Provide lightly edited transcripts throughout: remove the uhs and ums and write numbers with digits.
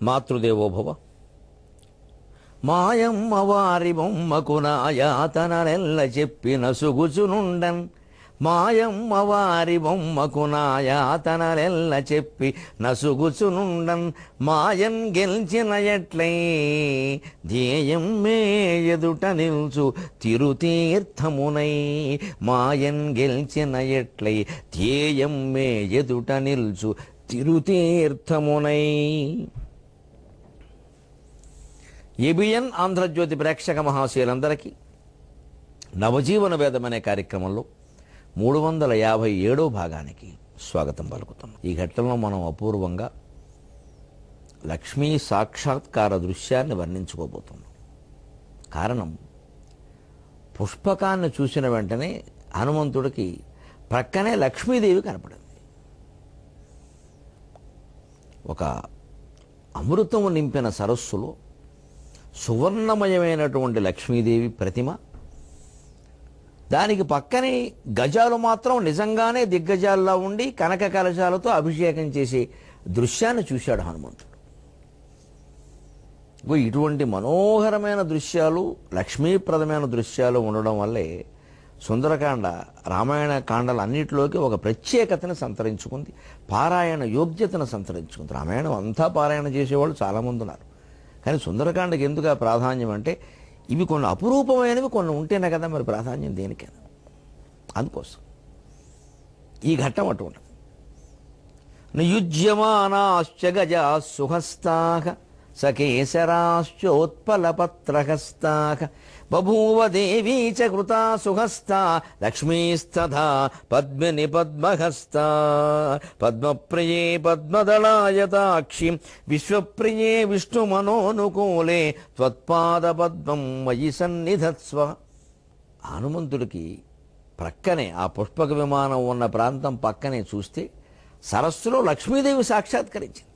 మాతృదేవోభవ. మాయమ్మ వారి బొమ్మకు నాయాతనలెల్ల చెప్పిన సుగుచునుండన్, మాయమ్మ వారి బొమ్మకు నాయాతనలెల్ల చెప్పి నసుగుచునుండన్, మాయన్ గెలిచిన ఎట్లై ధ్యేయం మే ఎదుట నిల్చు తిరుతీర్థమునై, మాయన్ గెలిచిన ఎట్లై ధ్యేయం మే ఎదుట నిల్చు తిరుతీర్థమునై. ఏబిఎన్ ఆంధ్రజ్యోతి ప్రేక్షక మహాశయులందరికీ నవజీవన వేదం అనే కార్యక్రమంలో 357వ భాగానికి స్వాగతం పలుకుతున్నాం. ఈ ఘట్టంలో మనం అపూర్వంగా లక్ష్మీ సాక్షాత్కార దృశ్యాన్ని వర్ణించుకోబోతున్నాం. కారణం, పుష్పకాన్ని చూసిన వెంటనే హనుమంతుడికి ప్రక్కనే లక్ష్మీదేవి కనపడింది. ఒక అమృతము నింపిన సరస్సులో సువర్ణమయమైనటువంటి లక్ష్మీదేవి ప్రతిమ, దానికి పక్కనే గజాలు మాత్రం నిజంగానే దిగ్గజాల్లో ఉండి కనక కలశాలతో అభిషేకం చేసే దృశ్యాన్ని చూశాడు హనుమంతుడు. ఇటువంటి మనోహరమైన దృశ్యాలు, లక్ష్మీప్రదమైన దృశ్యాలు ఉండడం వల్లే సుందరకాండ రామాయణ కాండలు అన్నిటిలోకి ఒక ప్రత్యేకతను సంతరించుకుంది, పారాయణ యోగ్యతను సంతరించుకుంది. రామాయణం అంతా పారాయణ చేసేవాళ్ళు చాలామంది ఉన్నారు, కానీ సుందరకాండకి ఎందుకు ఆ ప్రాధాన్యం అంటే ఇవి కొన్ని అపురూపమైనవి కొన్ని ఉంటేనే కదా మరి ప్రాధాన్యం దేనికైనా. అందుకోసం ఈ ఘట్టం అటువంటిది. నియుజ్యమానాశ్చ గజా సుహస్తాః సకేశరాశ్చోత్పలపత్రహస్తాః బభూవ దేవీ చ కృతా సుహస్తా లక్ష్మీస్తథా పద్మిని పద్మహస్తా పద్మప్రియే పద్మదళాయతాక్షి విశ్వప్రియే విష్ణుమనోనుకూలే త్వత్పాద పద్మం మయి సన్నిధత్స్వ. హనుమంతుడికి ప్రక్కనే ఆ పుష్పక విమానం ఉన్న ప్రాంతం పక్కనే చూస్తే సరస్సులో లక్ష్మీదేవి సాక్షాత్కరించింది.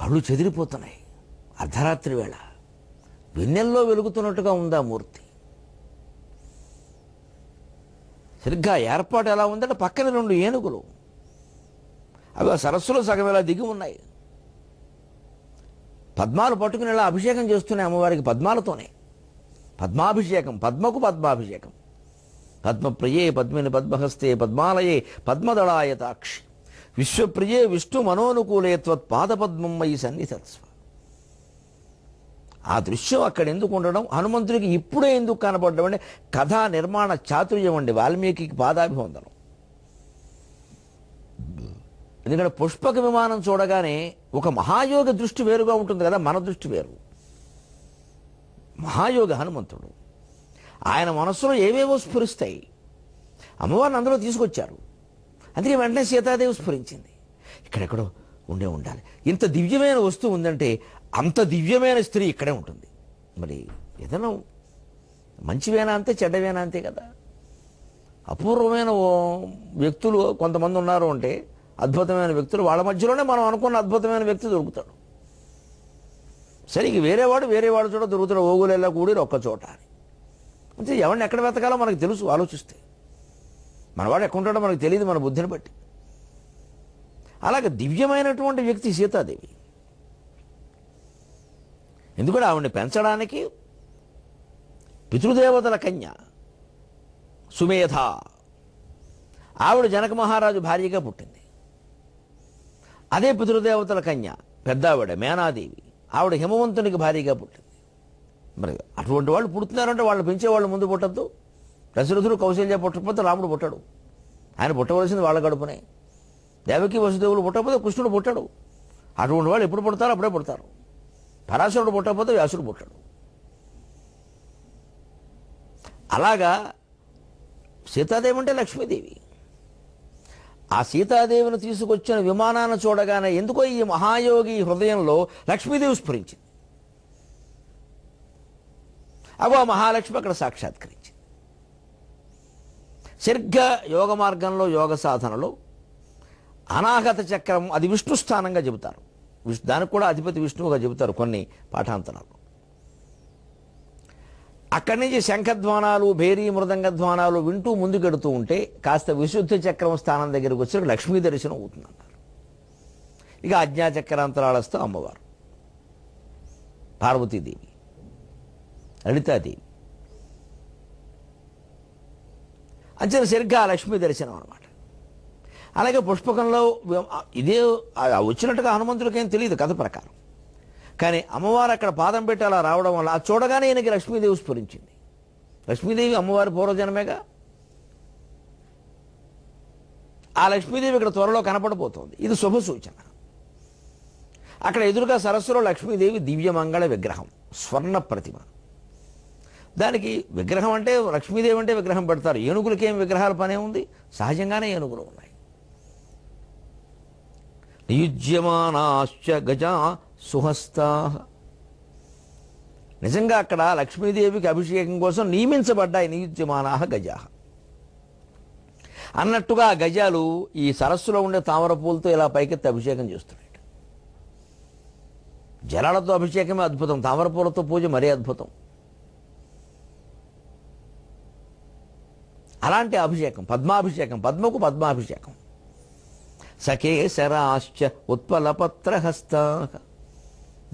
కళ్ళు చెదిరిపోతున్నాయి. అర్ధరాత్రి వేళ వెన్నెల్లో వెలుగుతున్నట్టుగా ఉందా మూర్తి. సరిగ్గా ఏర్పాటు ఎలా ఉందంటే పక్కన 2 ఏనుగులు, అవి ఆ సరస్సులో సగం ఇలా దిగి ఉన్నాయి. పద్మాలు పట్టుకుని ఇలా అభిషేకం చేస్తున్నాయి అమ్మవారికి. పద్మాలతోనే పద్మాభిషేకం, పద్మకు పద్మాభిషేకం. పద్మప్రియే పద్మిని పద్మహస్తే పద్మాలయే పద్మదళాయతాక్షి విశ్వప్రియే విష్ణు మనోనుకూలే త్వత్పాదపద్మం మయి సన్నిధత్స్వ. ఆ దృశ్యం అక్కడ ఎందుకు ఉండడం, హనుమంతుడికి ఇప్పుడే ఎందుకు కనపడడం అంటే కథా నిర్మాణ చాతుర్యం అండి, వాల్మీకి పాదాభివందనం. ఎందుకంటే పుష్పక విమానం చూడగానే ఒక మహాయోగ దృష్టి వేరుగా ఉంటుంది కదా, మన దృష్టి వేరు. మహాయోగ హనుమంతుడు, ఆయన మనస్సులో ఏవేవో స్ఫురిస్తాయి. అమ్మవారిని అందులో తీసుకొచ్చారు, అందుకే వెంటనే సీతాదేవి స్ఫురించింది. ఇక్కడెక్కడో ఉండాలి. ఇంత దివ్యమైన వస్తువు ఉందంటే అంత దివ్యమైన స్త్రీ ఇక్కడే ఉంటుంది. మరి ఏదైనా మంచివేనా అంతే, చెడ్డవేనా అంతే కదా. అపూర్వమైన వ్యక్తులు కొంతమంది ఉన్నారు అంటే, అద్భుతమైన వ్యక్తులు, వాళ్ళ మధ్యలోనే మనం అనుకున్న అద్భుతమైన వ్యక్తి దొరుకుతాడు. సరే, ఇక వేరేవాడు చోట దొరుకుతాడు, ఓగులెల్లా కూడి ఒక్క చోట అని. అంటే ఎవరిని ఎక్కడ వెతకాలో మనకు తెలుసు ఆలోచిస్తే. మనవాడు ఎక్కడ ఉంటాడో మనకు తెలియదు మన బుద్ధిని బట్టి. అలాగే దివ్యమైనటువంటి వ్యక్తి సీతాదేవి. ఎందుకంటే ఆవిడ్ని పెంచడానికి పితృదేవతల కన్య సుమేధ, ఆవిడ జనక మహారాజు భార్యగా పుట్టింది. అదే పితృదేవతల కన్య పెద్ద ఆవిడ మేనాదేవి, ఆవిడ హిమవంతునికి భార్యగా పుట్టింది. మరి అటువంటి వాళ్ళు పుడుతున్నారంటే వాళ్ళు పెంచేవాళ్ళు ముందు పుట్టద్దు. దశరథుడు కౌశల్య పుట్టకపోతే రాముడు పుట్టాడు, ఆయన పుట్టవలసింది వాళ్ళ గడుపునే. దేవకి వసుదేవులు పుట్టకపోతే కృష్ణుడు పుట్టాడు. అటువంటి వాళ్ళు ఎప్పుడు పుడతారో అప్పుడే పుడతారు. పరాశరుడు పుట్టకపోతే వ్యాసుడు పుట్టాడు. అలాగా సీతాదేవి అంటే లక్ష్మీదేవి. ఆ సీతాదేవిని తీసుకొచ్చిన విమానాన్ని చూడగానే ఎందుకో ఈ మహాయోగి హృదయంలో లక్ష్మీదేవి స్ఫురించింది. అగో ఆ మహాలక్ష్మి అక్కడ సాక్షాత్కరించింది. సరిగ్గా యోగ మార్గంలో, యోగ సాధనలో అనాహత చక్రం అది విష్ణు స్థానంగా చెబుతారు. దానికి కూడా అధిపతి విష్ణువుగా చెబుతారు కొన్ని పాఠాంతరాలు. అక్కడి నుంచి శంఖధ్వానాలు, భేరీ మృదంగధ్వానాలు వింటూ ముందుకెడుతూ ఉంటే కాస్త విశుద్ధ చక్రం స్థానం దగ్గరకు వచ్చి లక్ష్మీ దర్శనం అవుతుందన్నారు. ఇక ఆజ్ఞాచక్రాంతరాళస్థ అమ్మవారు పార్వతీదేవి, లలితాదేవి. అంచనా సరిగ్గా లక్ష్మీ దర్శనం అనమాట. అలాగే పుష్పకంలో ఇదే వచ్చినట్టుగా హనుమంతుడికి ఏం తెలియదు కథ ప్రకారం. కానీ అమ్మవారు అక్కడ పాదం పెట్టి అలా రావడం వల్ల అది చూడగానే ఈయనకి లక్ష్మీదేవి స్ఫురించింది. లక్ష్మీదేవి అమ్మవారి పూర్వజన్మేగా. ఆ లక్ష్మీదేవి ఇక్కడ త్వరలో కనపడబోతోంది. ఇది శుభ సూచన. అక్కడ ఎదురుగా సరస్సులో లక్ష్మీదేవి దివ్యమంగళ విగ్రహం, స్వర్ణ ప్రతిమ. దానికి విగ్రహం అంటే లక్ష్మీదేవి అంటే విగ్రహం పెడతారు. ఏనుగులకి ఏం విగ్రహాల పనే ఉంది? సహజంగానే ఏనుగులు ఉన్నాయి. నియుజ్యమానాశ్చ గజా సుహస్తా. నిజంగా అక్కడ లక్ష్మీదేవికి అభిషేకం కోసం నియమించబడ్డాయి నియుజ్యమానా గజా అన్నట్టుగా. ఆ గజాలు ఈ సరస్సులో ఉండే తామర పూలతో ఇలా పైకెత్తి అభిషేకం చేస్తున్నాయి. జలాలతో అభిషేకమే అద్భుతం, తామర పూలతో పూజ మరీ అద్భుతం. అలాంటి అభిషేకం పద్మాభిషేకం, పద్మకు పద్మాభిషేకం. సకేశరాశ్చ ఉత్పలపత్రహస్త.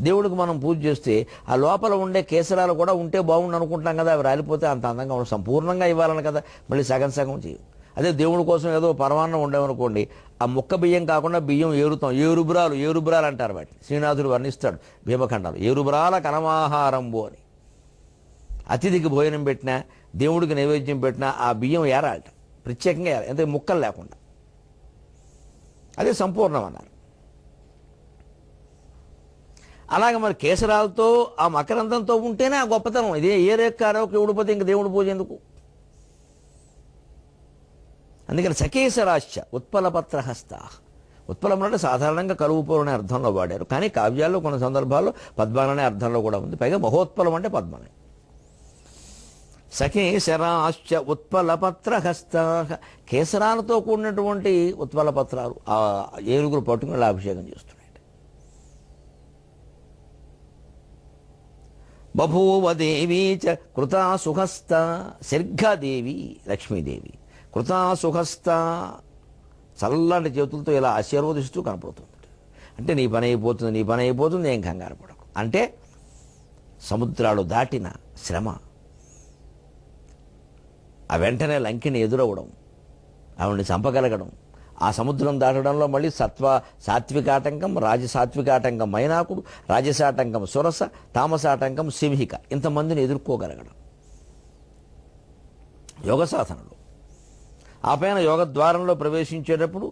దేవుడికి మనం పూజ చేస్తే ఆ లోపల ఉండే కేసరాలు కూడా ఉంటే బాగుండు అనుకుంటాం కదా. అవి రాలిపోతే అంత అందంగా ఉండదు. సంపూర్ణంగా ఇవ్వాలని కదా, మళ్ళీ సగం సగం చేయం. అదే దేవుడి కోసం ఏదో పరమాన్నం ఉండేమనుకోండి, ఆ ముక్క బియ్యం కాకుండా బియ్యం ఏరుతాం. ఏరుబ్రాలు అంటారు వాటిని. శ్రీనాథుడు వర్ణిస్తాడు భీమఖండాలు, ఏరుబ్రాల కనమాహారంబు అని. అతిథికి భోజనం పెట్టినా, దేవుడికి నైవేద్యం పెట్టినా ఆ బియ్యం ఏరాలట, ప్రత్యేకంగా ఏరాలి, అంటే ముక్కలు లేకుండా. అదే సంపూర్ణం అన్నారు. అలాగే మరి కేసరాలతో ఆ మకరందంతో ఉంటేనే ఆ గొప్పతనం. ఇదే ఏ రేక్కారో ఊడిపోతే ఇంక దేవుడి పూజ ఎందుకు? అందుకని సకేశరాశ్చ ఉత్పలపత్రహస్త. ఉత్పలం అంటే సాధారణంగా కరువుపూర్ అనే అర్థంలో వాడారు, కానీ కావ్యాల్లో కొన్ని సందర్భాల్లో పద్మాలు అనే అర్థంలో కూడా ఉంది. పైగా మహోత్పలం అంటే పద్మమే. సకేశరాశ్చ ఉత్పలపత్రహస్త. కేసరాలతో కూడినటువంటి ఉత్పలపత్రాలు ఆ ఏనుగులు పట్టుకుని అభిషేకం చేస్తున్నాయి. బభూవ దేవీ చ కృతాసుహస్త. సరిగ్గా దేవి లక్ష్మీదేవి కృతాసుహస్త, చల్లటి చేతులతో ఇలా ఆశీర్వదిస్తూ కనపడుతుంది. అంటే నీ పని అయిపోతుంది, ఏం కంగారు పడకు. అంటే సముద్రాలు దాటిన శ్రమ, ఆ వెంటనే లంకిని ఎదురవడం, ఆవిడ్ని చంపగలగడం, ఆ సముద్రం దాటడంలో మళ్ళీ సాత్వికాటంకం, రాజసాత్వికాటంకం మైనాకుడు, రాజసాటంకం సురస, తామసాటంకం సింహిక, ఇంతమందిని ఎదుర్కోగలగడం యోగ సాధనలు. ఆ పైన యోగ ద్వారంలో ప్రవేశించేటప్పుడు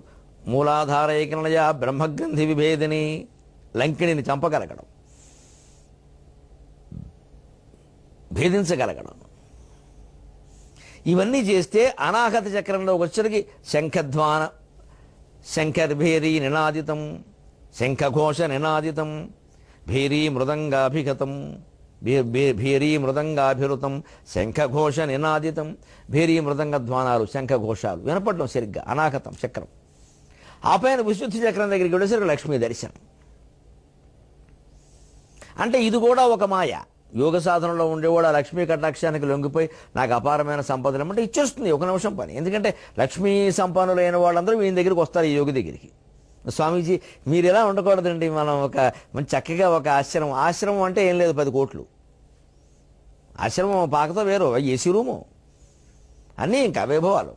మూలాధార ఏకనయ బ్రహ్మగ్రంథి విభేదిని లంకిణిని చంపగలగడం, భేదించగలగడం. ఇవన్నీ చేస్తే అనాహత చక్రంలో వచ్చరికి శంఖధ్వాన శంఖర్భేరీ నినాదితం, శంఖఘోష నినాదితం, భేరీ మృదంగాభిగతం, భేరీ మృదంగాభిరుతం, శంఖఘోష నినాదితం. భేరీ మృదంగ ధ్వానాలు, శంఖఘోషాలు వినపడడం సరిగ్గా అనాహతం చక్రం. ఆ పైన విశుద్ధి చక్రం దగ్గరికి వెళ్ళేసరికి లక్ష్మీ దర్శనం. అంటే ఇది కూడా ఒక మాయ. యోగ సాధనలో ఉండేవాడు ఆ లక్ష్మీ కటాక్షానికి లొంగిపోయి నాకు అపారమైన సంపదలు అంటే ఇచ్చేస్తుంది ఒక నిమిషం పని. ఎందుకంటే లక్ష్మీ సంపన్నులైన వాళ్ళందరూ వీని దగ్గరికి వస్తారు, ఈ యోగి దగ్గరికి. స్వామీజీ మీరు ఎలా ఉండకూడదండి, మనం మంచి చక్కగా ఒక ఆశ్రమం అంటే ఏం లేదు 10 కోట్లు. ఆశ్రమం పాకతో వేరు, ఏసీ రూము అన్నీ ఇంకా వైభవాలు.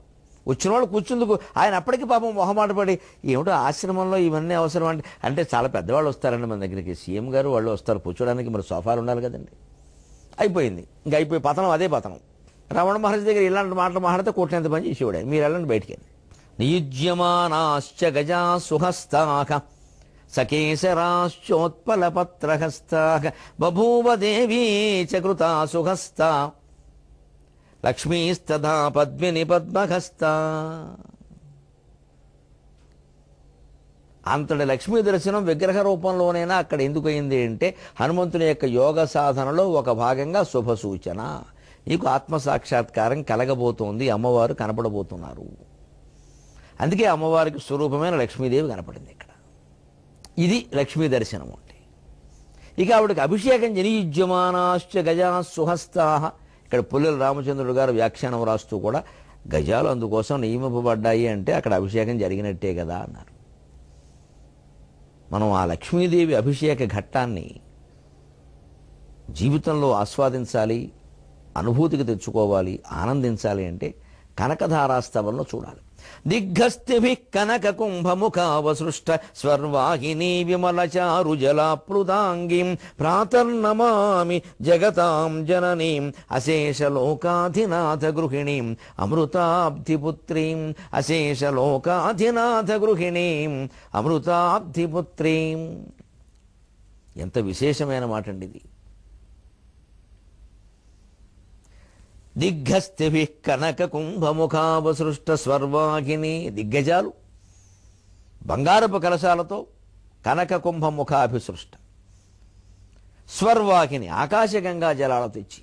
వచ్చిన వాళ్ళు కూర్చుందుకు ఆయన అప్పటికి పాపం మొహమాట పడి ఏమిటో ఆశ్రమంలో ఇవన్నీ అవసరం అంటే చాలా పెద్దవాళ్ళు వస్తారండి మన దగ్గరికి, సీఎం గారు వాళ్ళు వస్తారు కూర్చోడానికి, మరి సోఫాలు ఉండాలి కదండి. అయిపోయింది, ఇంకా అయిపోయి పతనం, అదే పతనం. రమణ మహర్షి దగ్గర ఇలాంటి మాటలు మాట్లాడితే కోట్లంత పని చేసేవాడు. మీరు వెళ్ళండి బయటికి. నియుజ్యమానాశ్చ గజా సుహస్తాక సకేశరాశ్చోత్పలపత్రహస్తాక బభూవ దేవీ చ కృతా సుహస్తా లక్ష్మీస్తథా పద్మిని పద్మహస్త. అంతటి లక్ష్మీ దర్శనం విగ్రహ రూపంలోనైనా అక్కడ ఎందుకు అయింది అంటే హనుమంతుని యొక్క యోగ సాధనలో ఒక భాగంగా శుభ సూచన. నీకు ఆత్మసాక్షాత్కారం కలగబోతోంది, అమ్మవారు కనపడబోతున్నారు. అందుకే అమ్మవారికి స్వరూపమైన లక్ష్మీదేవి కనపడింది ఇక్కడ. ఇది లక్ష్మీ దర్శనం అంటే. ఇక ఆవిడకి అభిషేకం జనియుజ్యమానాశ్చ గజా సుహస్తాహ. ఇక్కడ పుల్లెల రామచంద్రుడు గారు వ్యాఖ్యానం రాస్తూ కూడా గజాలు అందుకోసం నియమింపబడ్డాయి అంటే అక్కడ అభిషేకం జరిగినట్టే కదా అన్నారు. మనం ఆ లక్ష్మీదేవి అభిషేక ఘట్టాన్ని జీవితంలో ఆస్వాదించాలి, అనుభూతికి తెచ్చుకోవాలి, ఆనందించాలి అంటే కనకధారాస్తవంలో చూడాలి. దిగ్గస్థిభి కనక కుంభముఖావసృష్ట స్వర్వాహిని విమల చారు జలాప్లుతాంగిం ప్రాతర్నమామి జగతాం జననీం అశేషలోకాధినాథ గృహిణీం అమృతాబ్ధిపుత్రీం అశేషలోకాధినాథ గృహిణీం అమృతాబ్ధిపుత్రీం. ఎంత విశేషమైన మాట అండి ఇది. దిగ్గస్థిభి కనక కుంభముఖావసృష్ట స్వర్వాహిని, దిగ్గజాలు బంగారపు కలశాలతో కనక కుంభముఖాభిసృష్ట స్వర్వాహిని ఆకాశగంగా జలాలతో ఇచ్చి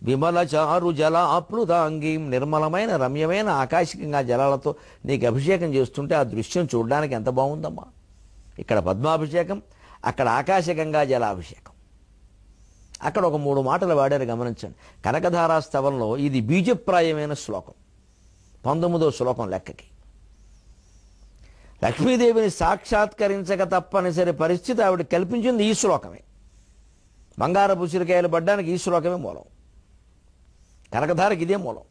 విమల చారు జల ఆప్లుతాంగీం, నిర్మలమైన రమ్యమైన ఆకాశగంగా జలాలతో నీకు అభిషేకం చేస్తుంటే ఆ దృశ్యం చూడడానికి ఎంత బాగుందమ్మా. ఇక్కడ పద్మాభిషేకం, అక్కడ ఆకాశగంగా జలాభిషేకం. అక్కడ ఒక 3 మాటలు వాడారు, గమనించండి. కనకధారాస్తవంలో ఇది బీజప్రాయమైన శ్లోకం, 19వ శ్లోకం లెక్కకి. లక్ష్మీదేవిని సాక్షాత్కరించక తప్పనిసరి పరిస్థితి ఆవిడ కల్పించింది ఈ శ్లోకమే. బంగారపు ఉసిరికాయలు పడ్డానికి ఈ శ్లోకమే మూలం, కనకధారకి ఇదే మూలం.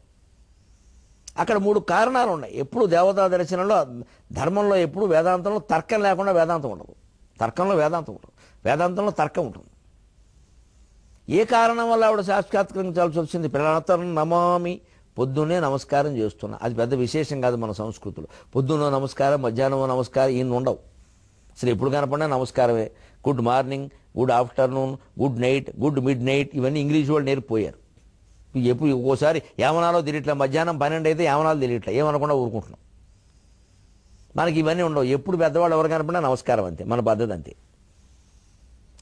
అక్కడ 3 కారణాలు ఉన్నాయి. ఎప్పుడు దేవతా దర్శనంలో, ధర్మంలో ఎప్పుడు వేదాంతంలో తర్కం లేకుండా వేదాంతం ఉండదు. తర్కంలో వేదాంతం ఉండదు, వేదాంతంలో తర్కం ఉంటుంది. ఏ కారణం వల్ల ఆవిడ సాక్షాత్కరించాల్సి వచ్చింది? ప్రాతర్ నమామి, పొద్దున్నే నమస్కారం చేస్తున్నా. అది పెద్ద విశేషం కాదు మన సంస్కృతిలో. పొద్దున్న నమస్కారం, మధ్యాహ్నం నమస్కారం ఇన్ని ఉండవు. అసలు ఎప్పుడు కనపడినా నమస్కారమే. Good morning, good afternoon, good night, good midnight, ఇవన్నీ ఇంగ్లీష్ వాళ్ళు నేర్పిపోయారు. ఎప్పుడు ఒక్కోసారి ఏమనాలో తెలియట్లే, మధ్యాహ్నం 12 అయితే ఏమనాలో తెలియట్లే, ఏమనకుండా ఊరుకుంటున్నాం. మనకి ఇవన్నీ ఉండవు. ఎప్పుడు పెద్దవాళ్ళు ఎవరు కనపడినా నమస్కారం, అంతే మన పద్ధతి, అంతే.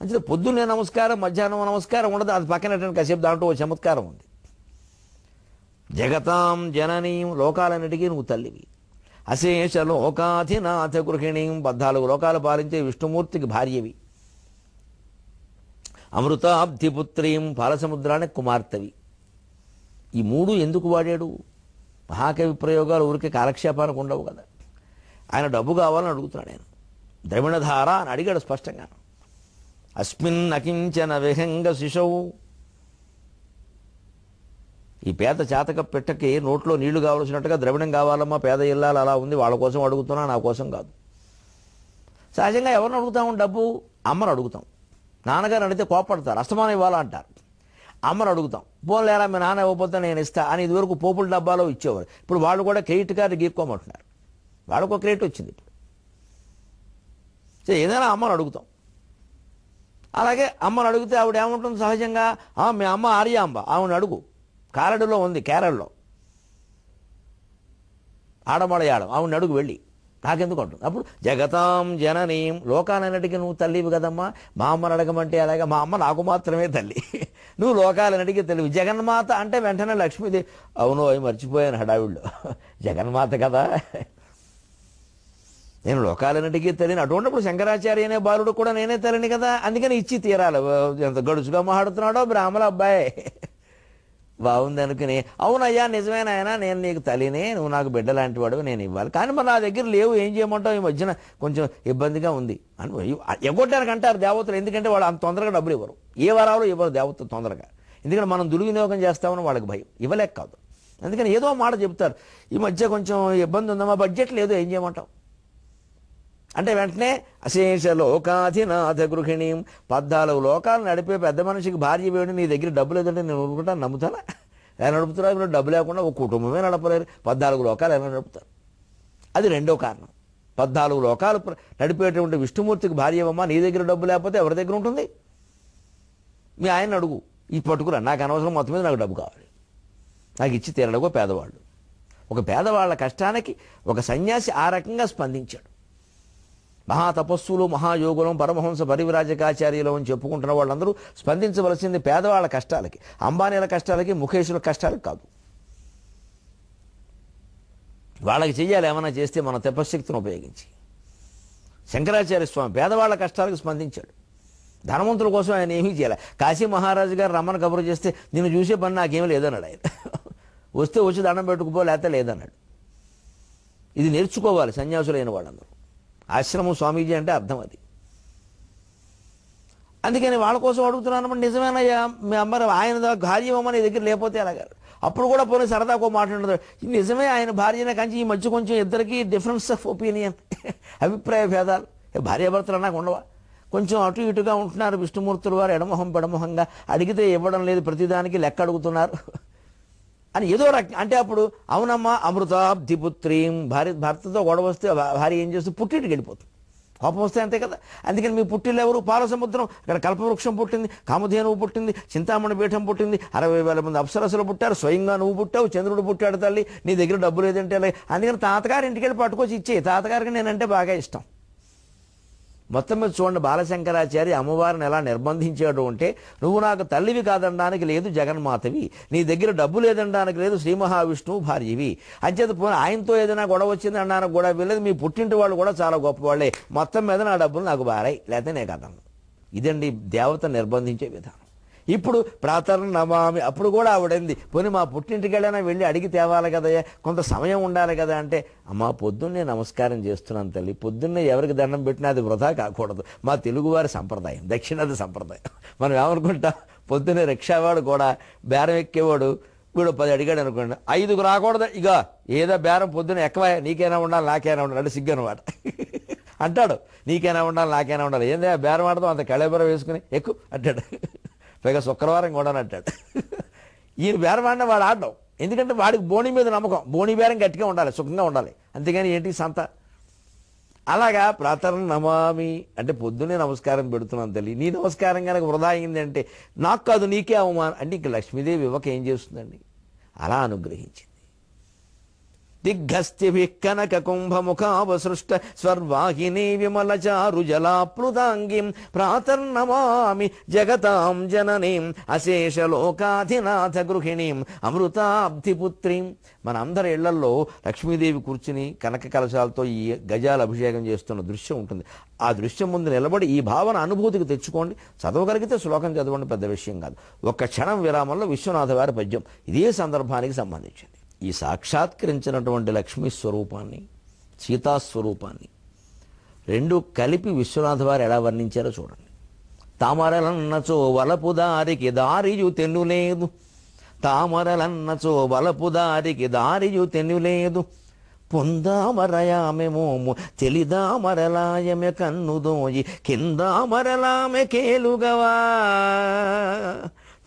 అంటే పొద్దున్నే నమస్కారం, మధ్యాహ్నం నమస్కారం ఉండదు. అది పక్కన కాసేపు దాంట్లో ఓ చమత్కారం ఉంది. జగతాం జననీం, లోకాలన్నిటికీ నువ్వు తల్లివి. అశేష లోకాధినాథ గృహిణీం, 14 లోకాలు పాలించే విష్ణుమూర్తికి భార్యవి. అమృతాబ్ధిపుత్రీం, పాలసముద్రానికి కుమార్తెవి. ఈ 3 ఎందుకు వాడాడు? మహాకవి ప్రయోగాలు ఊరికే కాలక్షేపానికి ఉండవు కదా. ఆయన డబ్బు కావాలని అడుగుతున్నాడు. ఆయన ద్రవిణధార అని అడిగాడు స్పష్టంగా. అస్మిన్ అకించన విహంగ శిశౌ, ఈ పేద చేతక పెట్టకి నోట్లో నీళ్లు కావలసినట్టుగా ద్రవిణం కావాలమ్మా, పేద ఇల్లాలు అలా ఉంది, వాళ్ళ కోసం అడుగుతున్నా, నా కోసం కాదు. సహజంగా ఎవరిని అడుగుతాము? డబ్బు అమ్మను అడుగుతాం. నాన్నగారు అడిగితే కోపడతారు, అస్తమానం ఇవ్వాలా అంటారు. అమ్మను అడుగుతాం, పోలేరా మీ నాన్న ఇవ్వకపోతే నేను ఇస్తా అని. ఇదివరకు పోపుల డబ్బాలో ఇచ్చేవారు. ఇప్పుడు వాళ్ళు కూడా క్రెడిట్ కార్డు గీక్కోమంటున్నారు. వాళ్ళకు క్రెడిట్ వచ్చింది ఇప్పుడు. సో ఏదైనా అమ్మను అడుగుతాం. అలాగే అమ్మను అడిగితే ఆవిడ ఏముంటుంది సహజంగా? మీ అమ్మ ఆర్యాంబ, ఆవిడని అడుగు, కారడులో ఉంది, కేరళలో ఆడమలయాడం, ఆవిడని అడుగు వెళ్ళి, నాకెందుకు అంటుంది. అప్పుడు జగతాం జననీం, లోకాలన్నిటికీ నువ్వు తల్లివి కదమ్మా. మా అమ్మని అడగమంటే అలాగే, మా అమ్మ నాకు మాత్రమే తల్లి, నువ్వు లోకాలన్నిటికీ తల్లివి. జగన్మాత అంటే వెంటనే లక్ష్మీదేవి. అవును, అవి మర్చిపోయాను హడావిడిలో, జగన్మాత కదా, నేను లోకాలన్నిటికీ తల్లిని. అటువంటిప్పుడు శంకరాచార్య అనే బాలుడు కూడా నేనే తల్లిని కదా, అందుకని ఇచ్చి తీరాలి. ఎంత గడుచుగా మాట్లాడుతున్నాడో బ్రాహ్మణ అబ్బాయి. బాగుంది అనుకుని, అవునయ్యా నిజమేనాయన, నేను నీకు తల్లినే, నువ్వు నాకు బిడ్డ లాంటి వాడు, నేను ఇవ్వాలి. కానీ మరి నా దగ్గర లేవు, ఏం చేయమంటావు? ఈ మధ్యన కొంచెం ఇబ్బందిగా ఉంది అని ఎగ్గొట్టడానికి అంటారు దేవతలు. ఎందుకంటే వాళ్ళు అంత తొందరగా డబ్బులు ఇవ్వరు, ఏ వరాలు ఇవ్వరు దేవతలు తొందరగా. ఎందుకంటే మనం దుర్వినియోగం చేస్తామని వాళ్ళకి భయం, ఇవ్వలేక కాదు. అందుకని ఏదో మాట చెప్తారు, ఈ మధ్య కొంచెం ఇబ్బంది ఉందమ్మా, బడ్జెట్ లేదు, ఏం చేయమంటావు అంటే వెంటనే అశేష లోకాధినాథ గృహిణీం, 14 లోకాలు నడిపే పెద్ద మనిషికి భార్య వేడి, నీ దగ్గర డబ్బులు లేదంటే నేను అనుకుంటాను, నమ్ముతానా? ఎలా నడుపుతున్నారు? మీరు డబ్బు లేకుండా ఒక కుటుంబమే నడపలేరు, 14 లోకాలు ఎలా నడుపుతారు? అది రెండో కారణం. 14 లోకాలు నడిపేటువంటి విష్ణుమూర్తికి భార్య అమ్మ, నీ దగ్గర డబ్బు లేకపోతే ఎవరి దగ్గర ఉంటుంది? మీ ఆయన అడుగు, ఈ పట్టుకురా, నాకు అనవసరం, మొత్తం మీద నాకు డబ్బు కావాలి, నాకు ఇచ్చి తీరడగో పేదవాళ్ళు. ఒక పేదవాళ్ళ కష్టానికి ఒక సన్యాసి ఆ రకంగా స్పందించాడు. మహాతపస్సులు, మహాయోగులు, పరమహంస పరివిరాజకాచార్యులు అని చెప్పుకుంటున్న వాళ్ళందరూ స్పందించవలసింది పేదవాళ్ళ కష్టాలకి, అంబానీల కష్టాలకి, ముఖేషుల కష్టాలకి కాదు. వాళ్ళకి చెయ్యాలి ఏమైనా చేస్తే మన తపశక్తిని ఉపయోగించి. శంకరాచార్య స్వామి పేదవాళ్ళ కష్టాలకు స్పందించాడు. ధనవంతుల కోసం ఆయన ఏమీ చేయాలి. కాశీ మహారాజు గారు రమ్మని కబురు చేస్తే నిన్ను చూసే పని నాకేమీ లేదన్నాడు ఆయన. వస్తే వచ్చి దండం పెట్టుకుపో, లేకపోతే లేదన్నాడు. ఇది నేర్చుకోవాలి సన్యాసులైన వాళ్ళందరూ. ఆశ్రమం స్వామీజీ అంటే అర్థం అది. అందుకని వాళ్ళ కోసం అడుగుతున్నాను, నిజమేనయ్యా మీ అమ్మ ఆయన భార్యమ్మ నీ దగ్గర లేకపోతే ఎలాగా? అప్పుడు కూడా పోనీ సరదాకో మాట్లాడదు, నిజమే ఆయన భార్యనే, కానీ ఈ మధ్య కొంచెం ఇద్దరికి డిఫరెన్స్ ఆఫ్ ఒపీనియన్, అభిప్రాయ భేదాలు. భార్యాభర్తలు అన్నాక ఉండవా? కొంచెం అటు ఇటుగా ఉంటున్నారు. విష్ణుమూర్తులు వారు ఎడమొహం పెడమొహంగా, అడిగితే ఇవ్వడం లేదు, ప్రతిదానికి లెక్క అడుగుతున్నారు అని ఏదో అంటే అప్పుడు అవునమ్మా అమృతాబ్ధిపుత్రీం, భర్తతో గొడవ వస్తే భార్య ఏం చేస్తుంది, పుట్టింటికి వెళ్ళిపోతుంది. కోపం వస్తే అంతే కదా. అందుకని మీ పుట్టిల్లు ఎవరు? పాలసముద్రం. అక్కడ కల్పవృక్షం పుట్టింది, కామధేనువు పుట్టింది, చింతామణి పీఠం పుట్టింది, 60,000 మంది అప్సరసలు పుట్టారు, స్వయంగా నువ్వు పుట్టావు, చంద్రుడు పుట్టాడు తల్లి, నీ దగ్గర డబ్బు లేదంటే. అందుకని తాతగారి ఇంటికి వెళ్ళి పట్టుకొచ్చి ఇచ్చే. తాతగారికి నేనంటే బాగా ఇష్టం. మొత్తం మీద చూడండి, బాలశంకరాచార్య అమ్మవారిని ఎలా నిర్బంధించాడు అంటే, నువ్వు నాకు తల్లివి కాదనడానికి లేదు జగన్మాతవి, నీ దగ్గర డబ్బు లేదనడానికి లేదు శ్రీ మహావిష్ణువు భార్యవి, అంచేత ఆయనతో ఏదైనా గొడవ వచ్చింది అనడానికి కూడా వెళ్ళలేదు, మీ పుట్టింటి వాళ్ళు కూడా చాలా గొప్పవాళ్ళే, మొత్తం మీద నా డబ్బులు నాకు బారాయి, లేకపోతే నేను కదను. ఇదండి దేవత నిర్బంధించే విధానం. ఇప్పుడు ప్రాతర్ నమామి, అప్పుడు కూడా ఆవిడంది, పోనీ మా పుట్టింటికి వెళ్ళైనా వెళ్ళి అడిగి తేవాలి కదయ్యా, కొంత సమయం ఉండాలి కదా అంటే, అమ్మా పొద్దున్నే నమస్కారం చేస్తున్నాను తల్లి, పొద్దున్నే ఎవరికి దండం పెట్టినా అది వృధా కాకూడదు, మా తెలుగువారి సంప్రదాయం, దక్షిణాది సంప్రదాయం. మనం ఏమనుకుంటాం, పొద్దున్నే రిక్షావాడు కూడా బేరం ఎక్కేవాడు వీడు 10 అడిగాడు అనుకోండి, 5కు రాకూడదు, ఇక ఏదో బేరం పొద్దున్న ఎక్కువ, నీకైనా ఉండాలి నాకైనా ఉండాలి అంటే సిగ్గు అనమాట అంటాడు, నీకైనా ఉండాలి నాకైనా ఉండాలి, ఏందా బేరం ఆడదాం అంత కళేబరం వేసుకుని ఎక్కువ అంటాడు, పైగా శుక్రవారం కూడా అంటాడు. ఈయన బేరం ఆడిన వాడు ఆడడం, ఎందుకంటే వాడికి బోణి మీద నమ్మకం, బోణి బేరం గట్టిగా ఉండాలి, సుఖంగా ఉండాలి, అంతేగాని ఏంటి సంత. అలాగా ప్రాతరం నమామి అంటే పొద్దున్నే నమస్కారం పెడుతున్నాను తల్లి, నీ నమస్కారం కనుక వృధా అయింది అంటే నాకు కాదు నీకే అవమానం అంటే, ఇంక లక్ష్మీదేవి ఇవ్వక ఏం చేస్తుందండి, అలా అనుగ్రహించింది. దిగ్గస్థిభిః కనక కుంభముఖావసృష్ట స్వర్వాహిని విమల చారు జలాప్లుతాంగిం ప్రాతర్నమామి జగతాం జననీం అశేష లోకాధినాథ గృహిణీం అమృతాబ్ధిపుత్రీం. మన అందరి ఇళ్లల్లో లక్ష్మీదేవి కూర్చుని కనక కలశాలతో ఈ గజాల అభిషేకం చేస్తున్న దృశ్యం ఉంటుంది. ఆ దృశ్యం ముందు నిలబడి ఈ భావన అనుభూతికి తెచ్చుకోండి. చదవగలిగితే శ్లోకం చదవండి, పెద్ద విషయం కాదు. ఒక్క క్షణం విరామంలో విశ్వనాథ వారి పద్యం ఇదే సందర్భానికి సంబంధించింది. ఈ సాక్షాత్కరించినటువంటి లక్ష్మీ స్వరూపాన్ని, సీతాస్వరూపాన్ని రెండు కలిపి విశ్వనాథ వారు ఎలా వర్ణించారో చూడండి. తామరలన్నచో వలపు దారికి దారియు తెన్నులేదు, తామరలన్నచో వలపు దారికి దారియు తెన్నులేదు, పొందామరయామె మోము తెలిదామరలాయమె కన్నుదోయి కిందామరలామె కేలుగవా,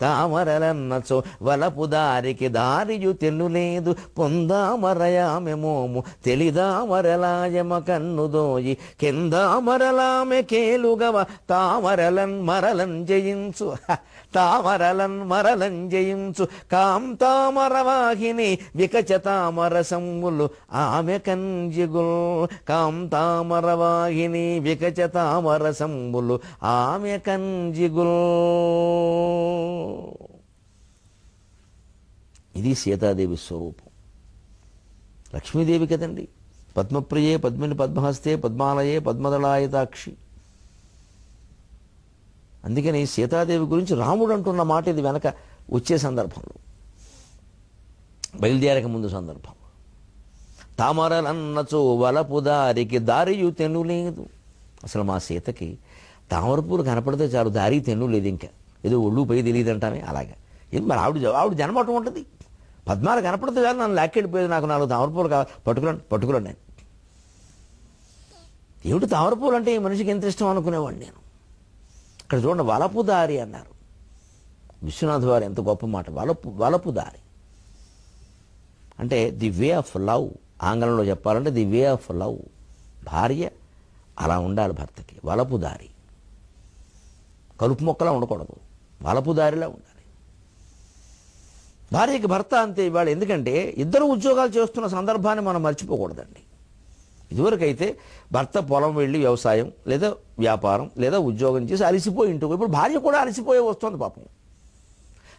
తామరలన్నచో వలపు దారికి దారియు తెన్నులేదు, పొందామరయామె మోము తెలిదామరలాయమ కన్నుదోయి కిందామరలామె కేలుగవ, తామరలన్ మరలన్ జయించు, తామరలన్ మరలన్ జయించు, కాంతామరవాహిని వికచతామర సమ్ములు ఆమె కంజిగుల్, కాంతామరవాహిని వికచతామర సమ్ములు ఆమె కంజిగుల్. ఇది సీతాదేవి స్వరూపం. లక్ష్మీదేవి కదండి, పద్మప్రియే పద్మిని పద్మహస్తే పద్మాలయే పద్మదళాయతాక్షి. అందుకని సీతాదేవి గురించి రాముడు అంటున్న మాట ఇది వెనక వచ్చే సందర్భంలో, బయలుదేరక ముందు సందర్భంలో. తామరలన్నచో వలపు దారికి దారియు తెన్ను లేదు. అసలు మా సీతకి తామరపూలు కనపడితే చాలు, దారి తెన్ను లేదు, ఇంకా ఏదో ఒళ్ళు పై తెలియదు అంటామే అలాగా. ఏం మరి ఆవిడ జన్మటం ఉంటుంది, పద్మాలు కనపడితే చాలు నన్ను లాక్కెళ్ళిపోయేది, నాకు 4 తామరపూలు కావాలి, పట్టుకురండి నేను. ఏమిటి తామరపూలు అంటే ఈ మనిషికి ఎంత ఇష్టం అనుకునేవాడిని నేను. ఇక్కడ చూడండి, వలపు దారి అన్నారు విశ్వనాథ్ వారు, ఎంత గొప్ప మాట. వలపు దారి అంటే ది వే ఆఫ్ లవ్, ఆంగ్లంలో చెప్పాలంటే ది వే ఆఫ్ లవ్. భార్య అలా ఉండాలి భర్తకి, వలపు దారి, కలుపు మొక్కలా ఉండకూడదు, వలపు దారిలా ఉండాలి. భార్యకి భర్త అంతే ఇవాళ. ఎందుకంటే ఇద్దరు ఉద్యోగాలు చేస్తున్న సందర్భాన్ని మనం మర్చిపోకూడదండి. ఇదివరకైతే భర్త పొలం వెళ్ళి వ్యవసాయం లేదా వ్యాపారం లేదా ఉద్యోగం చేసి అలసిపోయి ఇంటికి, ఇప్పుడు భార్య కూడా అలసిపోయే వస్తుంది పాపం.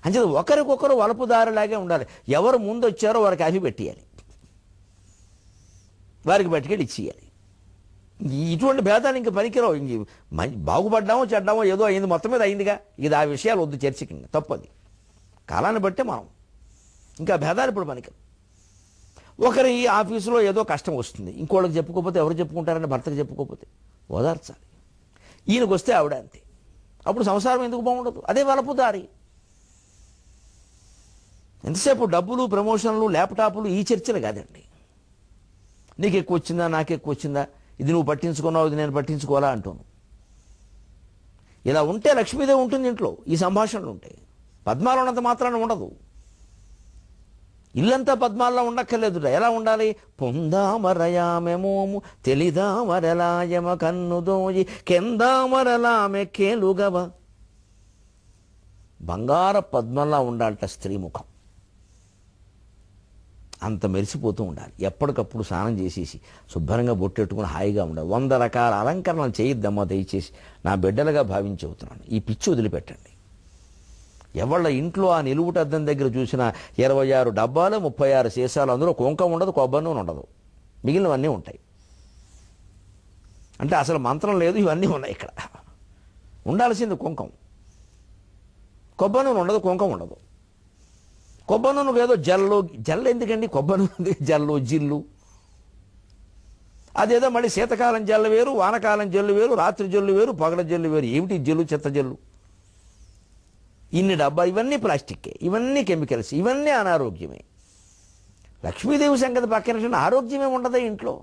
అంచేది ఒకరికొకరు వలపు దారిలాగే ఉండాలి. ఎవరు ముందు వచ్చారో వారికి అవి పెట్టేయాలి, వారికి పట్టుకెళ్ళి ఇచ్చేయాలి. ఇటువంటి భేదాలు ఇంక పనికిరావు. ఇంక బాగుపడ్డామో చెడ్డామో ఏదో అయింది, మొత్తం మీద అయిందిగా, ఇది ఆ విషయాలు వద్దు చర్చకి, తప్పది. కాలాన్ని బట్టే మనం ఇంకా భేదాలు ఇప్పుడు పనికిరావు. ఒకరి ఆఫీసులో ఏదో కష్టం వస్తుంది, ఇంకోళ్ళకి చెప్పుకోకపోతే ఎవరు చెప్పుకుంటారని భర్తకి చెప్పుకోకపోతే ఓదార్చాలి. ఈయనకు వస్తే ఆవిడ అంతే. అప్పుడు సంసారం ఎందుకు బాగుండదు? అదే వలపు దారి. ఎంతసేపు డబ్బులు, ప్రమోషన్లు, ల్యాప్టాప్లు, ఈ చర్చలు కాదండి. నీకు ఎక్కువ వచ్చిందా, నాకు ఎక్కువ వచ్చిందా, ఇది నువ్వు పట్టించుకున్నావు, ఇది నేను పట్టించుకోవాలా అంటాను. ఇలా ఉంటే లక్ష్మీదేవి ఉంటుంది ఇంట్లో. ఈ సంభాషణలు ఉంటాయి. పద్మాలు ఉన్నంత మాత్రాన ఉండదు. ఇల్లంతా పద్మాల్లో ఉండక్కర్లేదు. ఎలా ఉండాలి? పొందామరయామెమోము తెలిదామరలాయమ కన్నుదోయి కెందామరలామె కేలుగవ. బంగార పద్మంలా ఉండాలట స్త్రీ ముఖం. అంత మెరిసిపోతూ ఉండాలి. ఎప్పటికప్పుడు స్నానం చేసేసి శుభ్రంగా బొట్టెట్టుకుని హాయిగా ఉండాలి. 100 రకాల అలంకరణలు చేయొద్దమ్మా దయచేసి, నా బిడ్డలుగా భావించి చెబుతున్నాను. ఈ పిచ్చి వదిలిపెట్టండి. ఎవళ్ళ ఇంట్లో ఆ నిలువుటద్దం దగ్గర చూసినా 26 డబ్బాలు, 36 సీసాలు, అందులో కుంకం ఉండదు, కొబ్బరి నూనె ఉండదు, మిగిలినవన్నీ ఉంటాయి. అంటే అసలు మంత్రం లేదు, ఇవన్నీ ఉన్నాయి. ఇక్కడ ఉండాల్సింది కుంకం. కొబ్బరి నూనె ఉండదు, కుంకం ఉండదు. కొబ్బరి నూనెకు ఏదో జల్లు ఎందుకండి? కొబ్బరి నూనె జల్లు, జిల్లు, అదేదో మళ్ళీ శీతకాలం జల్లు వేరు, వానకాలం జల్లు వేరు, రాత్రి జల్లు వేరు, పగల జల్లు వేరు. ఏమిటి జల్లు, చెత్త జల్లు? ఇన్ని డబ్బా, ఇవన్నీ ప్లాస్టిక్కే, ఇవన్నీ కెమికల్స్, ఇవన్నీ అనారోగ్యమే. లక్ష్మీదేవి సంగతి పక్కన ఆరోగ్యమే ఉండదు ఇంట్లో.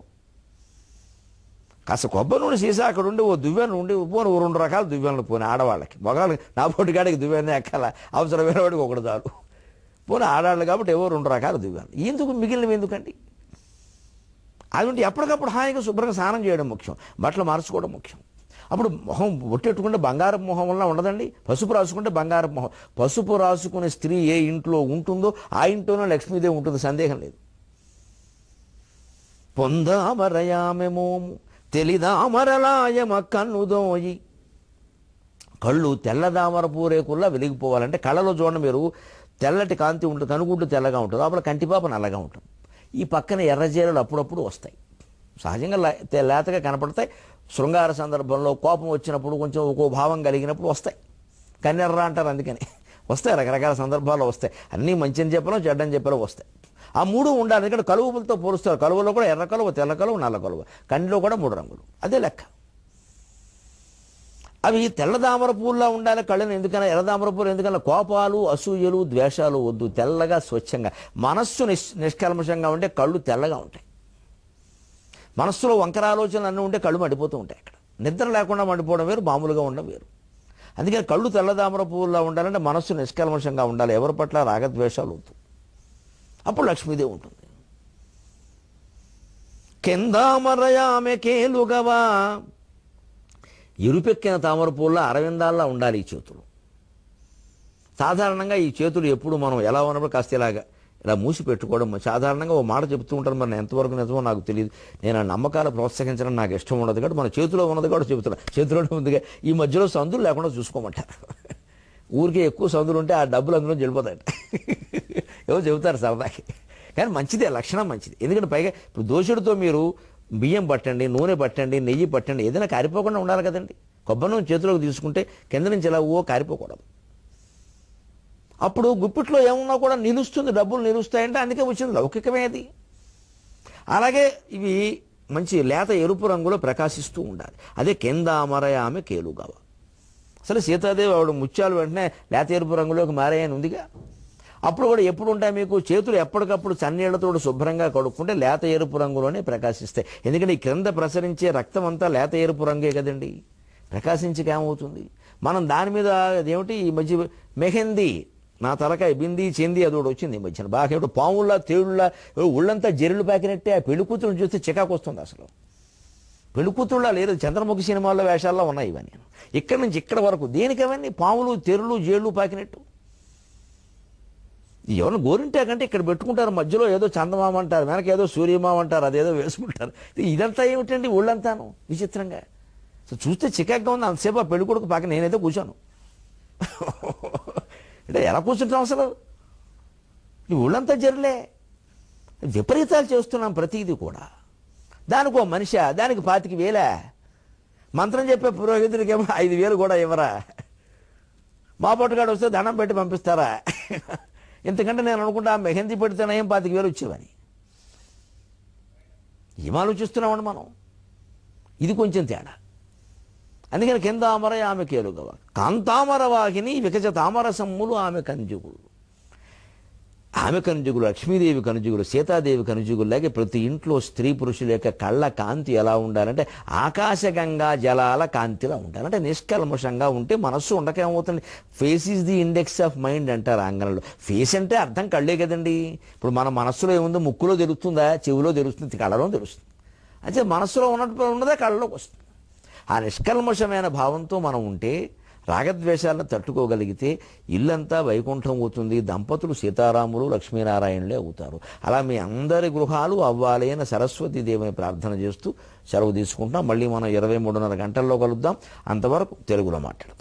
కాస్త కొబ్బరి నూనె సీసా అక్కడ ఉండి ఓ దువ్వెన ఉండి పోను, 2 రకాల దువ్వెనలు పోనీ ఆడవాళ్ళకి. మగవాళ్ళకి నా పొట్టిగాడికి దువ్వెన ఎక్కాల, అవసరమైన వాడికి ఒకటి చాలు. పోనీ ఆడాళ్ళు కాబట్టి ఏవో 2 రకాల దువ్వెనలు. ఎందుకు మిగిలినవి ఎందుకండి? అది ఉంటే ఎప్పటికప్పుడు హాయిగా శుభ్రంగా స్నానం చేయడం ముఖ్యం, బట్టలు మార్చుకోవడం ముఖ్యం. అప్పుడు మొహం ఒట్టెట్టుకుంటే బంగారం మొహం వల్ల ఉండదండి. పసుపు రాసుకుంటే బంగారం మొహం. పసుపు రాసుకునే స్త్రీ ఏ ఇంట్లో ఉంటుందో ఆ ఇంట్లోనే లక్ష్మీదేవి ఉంటుంది, సందేహం లేదు. పొందామరయామెమోము తెలిదామరలాయమ కన్నుదోయి. కళ్ళు తెల్లదామర పూరేకుల్లా వెలిగిపోవాలంటే కళ్ళలో చూడండి మీరు, తెల్లటి కాంతి ఉంటుంది, కనుగుడ్డు తెల్లగా ఉంటుంది, లోపల కంటిపాప నల్లగా ఉంటుంది. ఈ పక్కన ఎర్రజీరలు అప్పుడప్పుడు వస్తాయి, సహజంగా లేతగా కనపడతాయి. శృంగార సందర్భంలో కోపం వచ్చినప్పుడు కొంచెం ఒక్కో భావం కలిగినప్పుడు వస్తాయి. కన్నెర్ర అంటారు, అందుకని వస్తాయి. రకరకాల సందర్భాల్లో వస్తాయి. అన్నీ మంచిని చెప్పలో చెడ్డని చెప్పలో వస్తాయి. ఆ 3 ఉండాలి. ఎందుకంటే కలువలతో పోలుస్తారు. కలువలో కూడా ఎర్ర కలువ, తెల్ల కలువ, నల్ల కలువ. కంటిలో కూడా 3 రంగులు, అదే లెక్క. అవి తెల్లదామర పూల్లా ఉండాలి కళ్ళని. ఎందుకన్నా ఎర్రదామర పూలు ఎందుకన్నా? కోపాలు, అసూయలు, ద్వేషాలు వద్దు. తెల్లగా, స్వచ్ఛంగా, మనస్సు నిష్కల్మషంగా ఉంటే కళ్ళు తెల్లగా ఉంటాయి. మనస్సులో వంకరాలోచనలు అన్నీ ఉంటే కళ్ళు మండిపోతూ ఉంటాయి. అక్కడ నిద్ర లేకుండా మండిపోవడం వేరు, మామూలుగా ఉండడం వేరు. అందుకని కళ్ళు తెల్లదామర పువ్వులా ఉండాలంటే మనస్సు నిష్కల్మషంగా ఉండాలి. ఎవరి పట్ల రాగద్వేషాలు వద్దు. అప్పుడు లక్ష్మీదేవి ఉంటుంది. కెందామరయామె కేలుగవా. ఎరుపెక్కిన తామర పూల అరవిందాల్లా ఉండాలి ఈ చేతులు. సాధారణంగా ఈ చేతులు ఎప్పుడు మనం ఎలా ఉన్నప్పుడు కాస్త ఇలా మూసి పెట్టుకోవడం సాధారణంగా ఓ మాట చెప్తూ ఉంటాను. మరి ఎంతవరకు నిజమో నాకు తెలియదు. నేను ఆ నమ్మకాలు ప్రోత్సహించడం నాకు ఇష్టం ఉండదు కాబట్టి మన చేతిలో ఉన్నది కూడా చెబుతున్నా. చేతిలోనే ఉందిగా. ఈ మధ్యలో సందులు లేకుండా చూసుకోమంటారు. ఊరికే ఎక్కువ సందులు ఉంటే ఆ డబ్బులు అందులో వెళ్ళిపోతాయి. ఏవో చెబుతారు సరదాకి. కానీ మంచిదే, లక్షణం మంచిది. ఎందుకంటే పైగా ఇప్పుడు దోషుడితో మీరు బియ్యం పట్టండి, నూనె పట్టండి, నెయ్యి పట్టండి, ఏదైనా కారిపోకుండా ఉండాలి కదండి. కొబ్బరి నూనె చేతిలోకి తీసుకుంటే కింద నుంచి ఇలా కారిపోకూడదు. అప్పుడు గుప్పిట్లో ఏమున్నా కూడా నిలుస్తుంది, డబ్బులు నిలుస్తాయంటే అందుకే వచ్చింది, లౌకికమే అది. అలాగే ఇవి మంచి లేత ఎరుపు రంగులో ప్రకాశిస్తూ ఉండాలి. అదే కెందామరయామె కేలుగవ. అసలు సీతాదేవి ఆవిడ ముత్యాలు వెంటనే లేత ఎరుపు రంగులోకి మారాయని ఉందిగా. అప్పుడు కూడా ఎప్పుడు ఉంటాయి మీకు? చేతులు ఎప్పటికప్పుడు చన్నీళ్లతో శుభ్రంగా కడుక్కుంటే లేత ఎరుపు రంగులోనే ప్రకాశిస్తాయి. ఎందుకంటే ఈ క్రింద ప్రసరించే రక్తం అంతా లేత ఎరుపు రంగే కదండి. ప్రకాశించక ఏమవుతుంది? మనం దాని మీద అదేమిటి ఈ మధ్య మెహందీ, నా తలకాయ బింది చెంది అది కూడా వచ్చింది ఈ మధ్యన. బాగా ఏమిటో పాముల్లా, తేళ్లా, ఒళ్ళంతా జెర్రులు పాకినట్టే. ఆ పెళ్లి కూతురుని చూస్తే చికాకు వస్తుంది. అసలు పెళ్లి కూతురులా లేదు, చంద్రముఖి సినిమాల్లో వేషాల్లో ఉన్నాయి ఇవన్నీ. ఇక్కడి నుంచి ఇక్కడ వరకు దేనికి అవన్నీ? పాములు, తెరులు, జేళ్లు పాకినట్టు. ఎవరిని గోరింటాకంటే ఇక్కడ పెట్టుకుంటారు, మధ్యలో ఏదో చందమామ అంటారు, వెనక ఏదో సూర్యమామ అంటారు, అదేదో వేసుకుంటారు. ఇదంతా ఏమిటండి? ఒళ్ళంతాను విచిత్రంగా. సో చూస్తే చికాగ్గా ఉంది. అంతసేపు ఆ పెళ్లి కొడుకు పక్కన నేనైతే కూర్చోను. అంటే ఎలా కూర్చుంటాం అసలు? నీ ఒళ్ళంతా జరలే. విపరీతాలు చేస్తున్నాం ప్రతిదీ కూడా. దానికి ఓ మనిషి, దానికి 25,000. మంత్రం చెప్పే పురోహితుడికి ఏమో 5,000 కూడా ఇవ్వరా? మా పొట్టుగాడు వస్తే దండం పెట్టి పంపిస్తారా? ఎందుకంటే నేను అనుకుంటా మెహందీ పెడితేనే 25,000 వచ్చేవని. ఏం ఆలోచిస్తున్నామండి మనం? ఇది కొంచెం తేడా. అందుకని కిందామర ఆమె కేలుగవ కాంతామర వాహిని వికచ తామర సమ్ములు ఆమె కంజుగులు. ఆమె కనుజుగులు, లక్ష్మీదేవి కనుజుగులు, సీతాదేవి కనుజుగుల్లాగే ప్రతి ఇంట్లో స్త్రీ పురుషుల యొక్క కళ్ళ కాంతి ఎలా ఉండాలంటే ఆకాశగంగా జలాల కాంతిలా ఉండాలంటే నిష్కల్మషంగా ఉంటే మనస్సు ఉండకేమవుతుంది. Face is the index of mind అంటారు ఆంగ్లంలో. ఫేస్ అంటే అర్థం కళ్ళే కదండి. ఇప్పుడు మన మనస్సులో ఏముందో ముక్కులో తెలుస్తుందా, చెవిలో తెలుస్తుంది, కళ్ళలో తెలుస్తుంది. అయితే మనస్సులో ఉన్నదే కళ్ళలోకి వస్తుంది. ఆ నిష్కల్మషమైన భావంతో మనం ఉంటే, రాగద్వేషాలను తట్టుకోగలిగితే ఇల్లంతా వైకుంఠం అవుతుంది. దంపతులు సీతారాములు లక్ష్మీనారాయణులే అవుతారు. అలా మీ అందరి గృహాలు అవ్వాలి అని సరస్వతీదేవిని ప్రార్థన చేస్తూ సెలవు తీసుకుంటాం. మళ్ళీ మనం 23:30 గంటల్లో కలుద్దాం. అంతవరకు తెలుగులో మాట్లాడదాం.